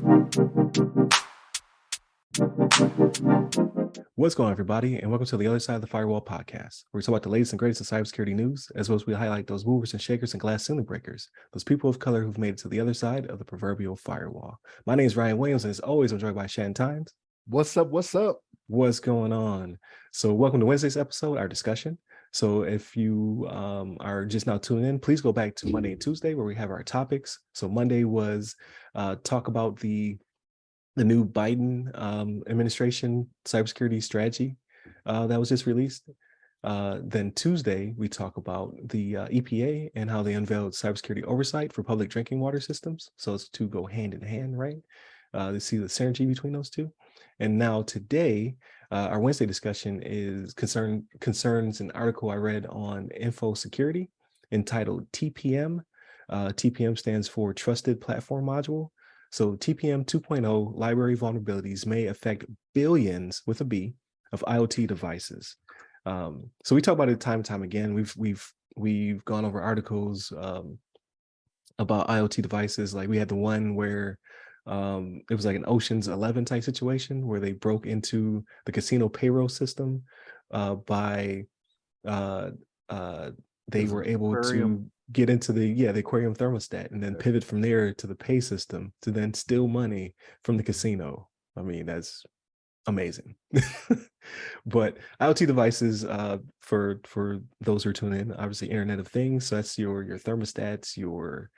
What's going on, everybody, and welcome to the Other Side of the Firewall podcast, where we talk about the latest and greatest of cybersecurity news, as well as we highlight those movers and shakers and glass ceiling breakers, those people of color who've made it to the other side of the proverbial firewall. My name is Ryan Williams, and as always, I'm joined by Shannon. What's up? What's up? What's going on? So welcome to Wednesday's episode, our discussion. So if you are just now tuning in, please go back to Monday and Tuesday where we have our topics. So Monday was talk about the new Biden administration cybersecurity strategy that was just released. Then Tuesday, we talk about the EPA and how they unveiled cybersecurity oversight for public drinking water systems. So it's to go hand in hand, right? To see the synergy between those two. And now today, our Wednesday discussion is concerns an article I read on info security entitled TPM. TPM stands for Trusted Platform Module. So TPM 2.0 library vulnerabilities may affect billions with a B of IoT devices. So we talk about it time and time again. We've gone over articles about IoT devices. Like we had the one where it was like an Ocean's 11 type situation where they broke into the casino payroll system by they were able to get into the aquarium thermostat and then pivot from there to the pay system to then steal money from the casino. I mean, that's amazing. But IoT devices, for those who are tuning in, obviously Internet of Things. So that's your thermostats, your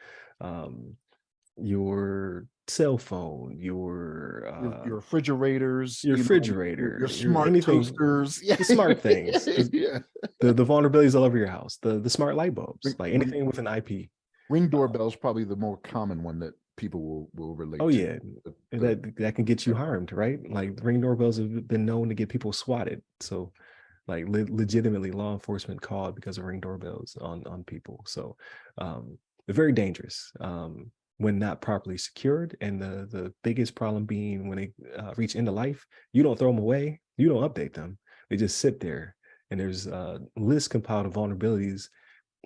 cell phone, your refrigerators, your refrigerator, your smart anything, toasters, the smart things, yeah. the vulnerabilities all over your house, the smart light bulbs, like anything with an IP. Ring doorbell is probably the more common one that people will relate to. Oh yeah, that can get you harmed, right? Like Ring doorbells have been known to get people swatted. So like legitimately law enforcement called because of Ring doorbells on people. So they're very dangerous when not properly secured. And the biggest problem being when they reach end of life, you don't throw them away, you don't update them. They just sit there. And there's lists compiled of vulnerabilities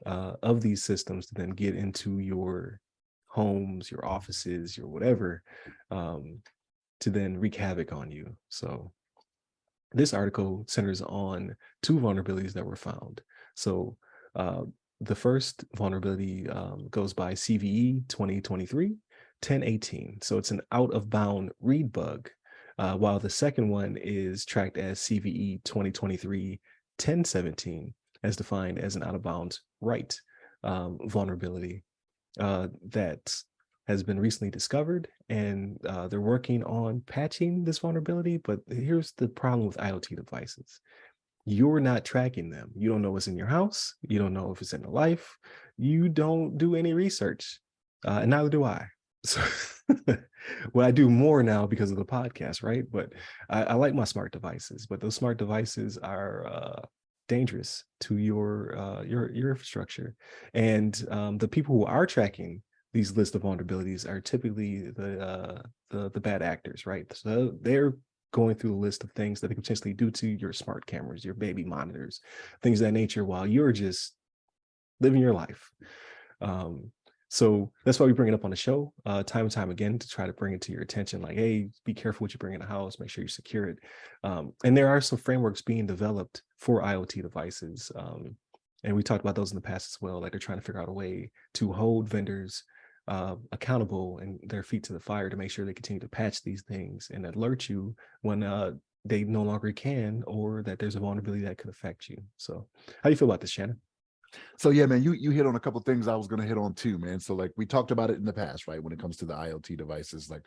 of these systems to then get into your homes, your offices, your whatever, to then wreak havoc on you. So this article centers on two vulnerabilities that were found. So the first vulnerability goes by CVE 2023-1018. So it's an out of bound read bug, while the second one is tracked as CVE 2023-1017, as defined as an out of bounds write vulnerability that has been recently discovered, and they're working on patching this vulnerability. But here's the problem with IoT devices. You're not tracking them. You don't know what's in your house. You don't know if it's in the life. You don't do any research, and neither do I. So, well, I do more now because of the podcast, right? But I like my smart devices, but those smart devices are dangerous to your infrastructure. And the people who are tracking these lists of vulnerabilities are typically the bad actors, right? So they're going through a list of things that they could potentially do to your smart cameras, your baby monitors, things of that nature, while you're just living your life. So that's why we bring it up on the show time and time again, to try to bring it to your attention. Like, hey, be careful what you bring in the house, make sure you secure it. And there are some frameworks being developed for IoT devices. And we talked about those in the past as well. Like they're trying to figure out a way to hold vendors accountable and their feet to the fire to make sure they continue to patch these things and alert you when they no longer can, or that there's a vulnerability that could affect you. So how do you feel about this, Shannon? So yeah, man, you hit on a couple of things I was going to hit on too, man. So like we talked about it in the past, right? When it comes to the IoT devices, like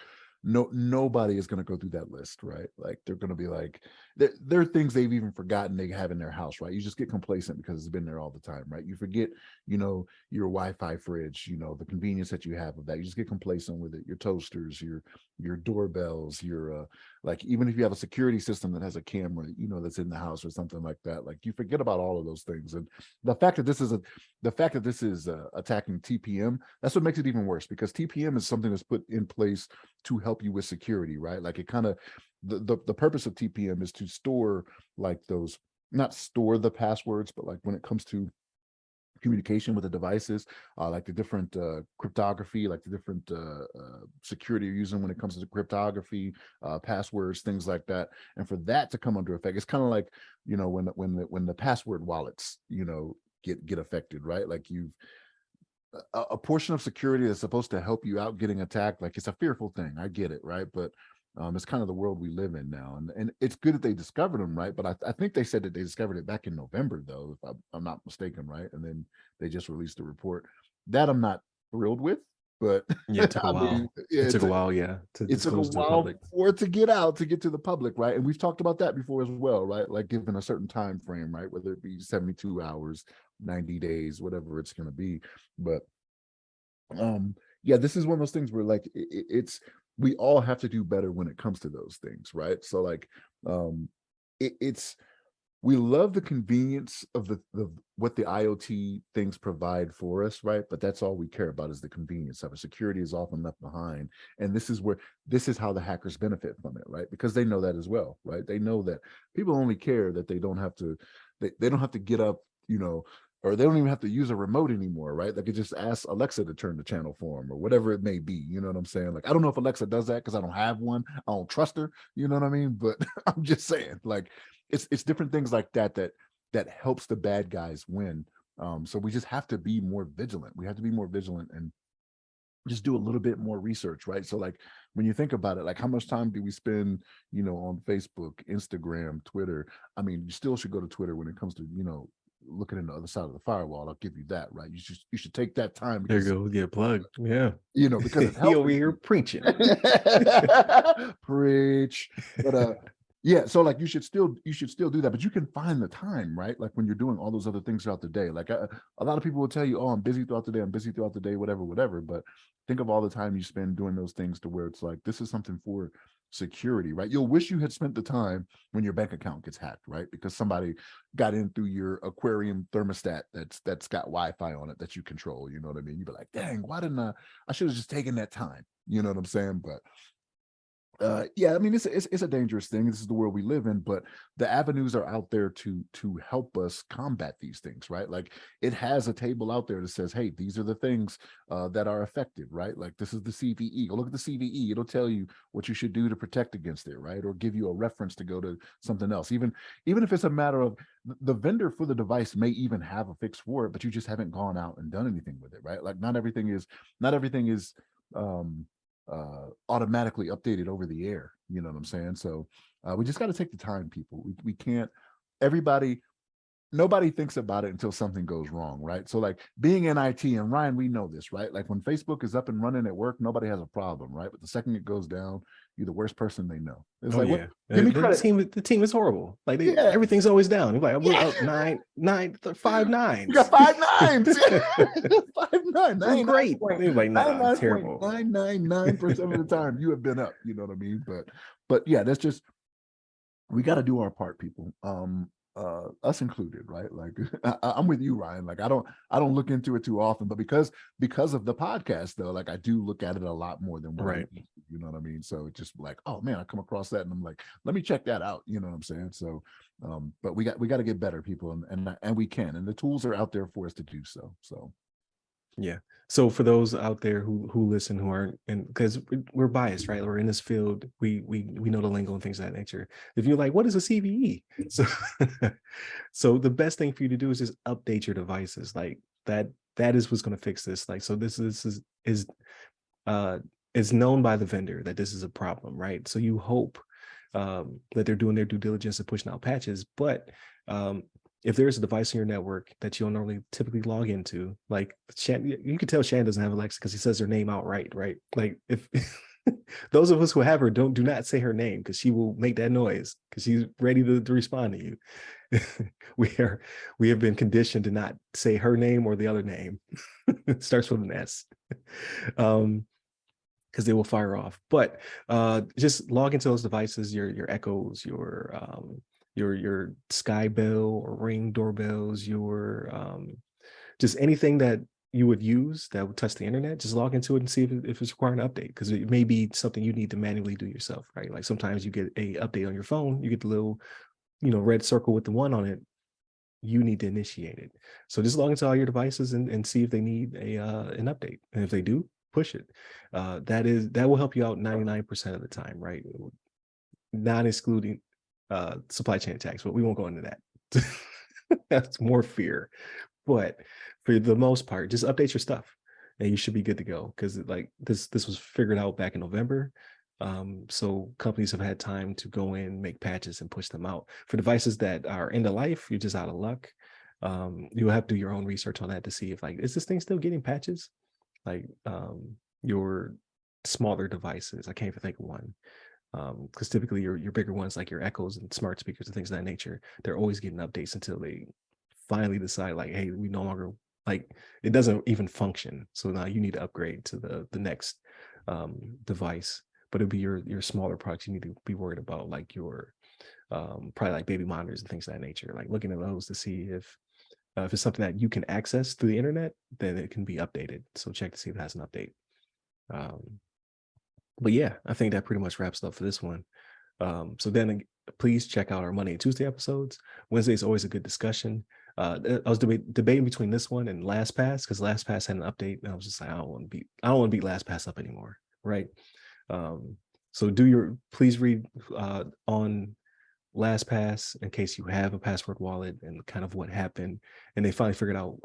nobody is going to go through that list, right? Like they're going to be like, there are things they've even forgotten they have in their house, right? You just get complacent because it's been there all the time, right? You forget, your Wi-Fi fridge, the convenience that you have of that. You just get complacent with it. Your toasters, your doorbells, your like, even if you have a security system that has a camera, that's in the house or something like that, like you forget about all of those things. And the fact that this is attacking TPM, that's what makes it even worse, because TPM is something that's put in place to help you with security, right? Like it kind of, the purpose of TPM is to store like those, not store the passwords, but like when it comes to communication with the devices, like the different cryptography, like the different security you're using when it comes to cryptography, passwords, things like that. And for that to come under effect, it's kind of like, you know, when the password wallets, you know, get affected, right? Like you've a portion of security that's supposed to help you out getting attacked. Like it's a fearful thing. I get it, right? But it's kind of the world we live in now, and it's good that they discovered them, right? But I think they said that they discovered it back in November, though, if I'm not mistaken, right? And then they just released a report that I'm not thrilled with, but Yeah, it took a I mean, while. yeah, It took a while, yeah, to it took a disclose to the while public. for it to get out, to get to the public, right? And we've talked about that before as well, right? Like given a certain time frame, right? Whether it be 72 hours, 90 days, whatever it's going to be, but yeah, this is one of those things where like it's we all have to do better when it comes to those things, right? So like it's we love the convenience of the what the IoT things provide for us, right? But that's all we care about is the convenience of it. Security is often left behind. And this is how the hackers benefit from it, right? Because they know that as well, right? They know that people only care that they don't have to they don't have to get up, you know, or they don't even have to use a remote anymore, right? They could just ask Alexa to turn the channel for them or whatever it may be. You know what I'm saying? Like, I don't know if Alexa does that because I don't have one. I don't trust her. You know what I mean? But I'm just saying, like, it's different things like that helps the bad guys win. So we just have to be more vigilant. We have to be more vigilant and just do a little bit more research, right? So like when you think about it, like how much time do we spend, you know, on Facebook, Instagram, Twitter? I mean, you still should go to Twitter when it comes to, you know, looking in the other side of the firewall. I'll give you that, right? You should take that time There you because, go. Yeah, plug. Yeah. you know, because it's He over helping here you. preaching. Preach. But yeah, so like you should still do that, but you can find the time, right? Like when you're doing all those other things throughout the day. Like a lot of people will tell you, oh, I'm busy throughout the day, I'm busy throughout the day, whatever. But think of all the time you spend doing those things to where it's like this is something for security, right? You'll wish you had spent the time when your bank account gets hacked, right? Because somebody got in through your aquarium thermostat that's got Wi-Fi on it that you control. You know what I mean? You'd be like, dang, why didn't I should have just taken that time. You know what I'm saying? But yeah, I mean it's a dangerous thing. This is the world we live in, but the avenues are out there to help us combat these things, right? Like it has a table out there that says, hey, these are the things that are effective, right? Like this is the CVE. Go look at the CVE. It'll tell you what you should do to protect against it, right? Or give you a reference to go to something else. Even if it's a matter of the vendor for the device may even have a fix for it, but you just haven't gone out and done anything with it, right? Like not everything is automatically updated over the air. You know what I'm saying? So we just got to take the time, people. We can't, everybody, nobody thinks about it until something goes wrong, right? So like being in IT, and Ryan, we know this, right? Like when Facebook is up and running at work, nobody has a problem, right? But the second it goes down, you're the worst person they know. It's Oh like, what? yeah, Give me the credit. team is horrible. Like Yeah. everything's always down. You're like we're Yeah. up 5 You got nines. 5 nines. 5 9. We're great. They're like nah, terrible. 99.999% of the time you have been up. You know what I mean? But yeah, that's just we got to do our part, people. Us included, right? Like I'm with you, Ryan. Like I don't look into it too often, but because of the podcast though, like I do look at it a lot more than what I Right. used to, you know what I mean? So it's just like, oh man, I come across that and I'm like, let me check that out. You know what I'm saying? So but we got to get better, people, and we can, and the tools are out there for us to do so. So Yeah. So for those out there who listen who aren't, and because we're biased, right? We're in this field, we know the lingo and things of that nature. If you're like, what is a CVE? So so the best thing for you to do is just update your devices. Like that is what's going to fix this. Like so this is uh is known by the vendor that this is a problem, right? So you hope that they're doing their due diligence and pushing out patches, but if there's a device in your network that you don't normally typically log into, like Shannon, you can tell Shannon doesn't have Alexa because he says her name outright, right? Like if those of us who have her do not say her name because she will make that noise because she's ready to respond to you. we have been conditioned to not say her name or the other name. It starts with an S. Because they will fire off. But just log into those devices, your Echoes, your Sky Bell or Ring doorbells, your just anything that you would use that would touch the internet. Just log into it and see if it's requiring an update, because it may be something you need to manually do yourself, right? Like sometimes you get a update on your phone, you get the little red circle with the one on it. you need to initiate it. So just log into all your devices and see if they need an update. And if they do, push it. That will help you out 99% of the time, right? Not excluding supply chain attacks, but we won't go into that. That's more fear. But for the most part, just update your stuff and you should be good to go. Because like this was figured out back in November. So companies have had time to go in, make patches and push them out. For devices that are end of life, you're just out of luck. You'll have to do your own research on that to see if like, is this thing still getting patches? Like your smaller devices. I can't even think of one. Because typically your bigger ones like your Echoes and smart speakers and things of that nature, they're always getting updates until they finally decide like, hey, we no longer like it doesn't even function. So now you need to upgrade to the next device. But it'll be your smaller products you need to be worried about, like your probably like baby monitors and things of that nature. Like looking at those to see if it's something that you can access through the internet, then it can be updated. So check to see if it has an update. But yeah, I think that pretty much wraps up for this one. So then please check out our Monday and Tuesday episodes. Wednesday is always a good discussion. I was debating between this one and LastPass because LastPass had an update, and I was just like, I don't want to beat LastPass up anymore, right? So please read on LastPass in case you have a password wallet and kind of what happened. And they finally figured out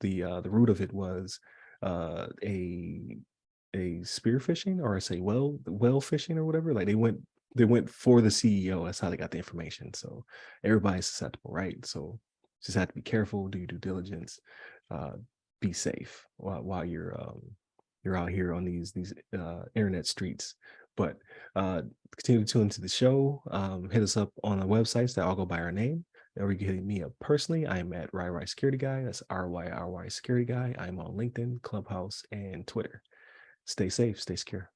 the root of it was a spear phishing, or I say well fishing or whatever. Like they went for the CEO. That's how they got the information. So everybody's susceptible, right? So just have to be careful, do your due diligence, be safe while you're out here on these internet streets. But continue to tune into the show. Hit us up on the websites that all go by our name. Or you can hit me up personally. I am at RyRy Security Guy. That's RYRY Security Guy. I'm on LinkedIn, Clubhouse, and Twitter. Stay safe, stay secure.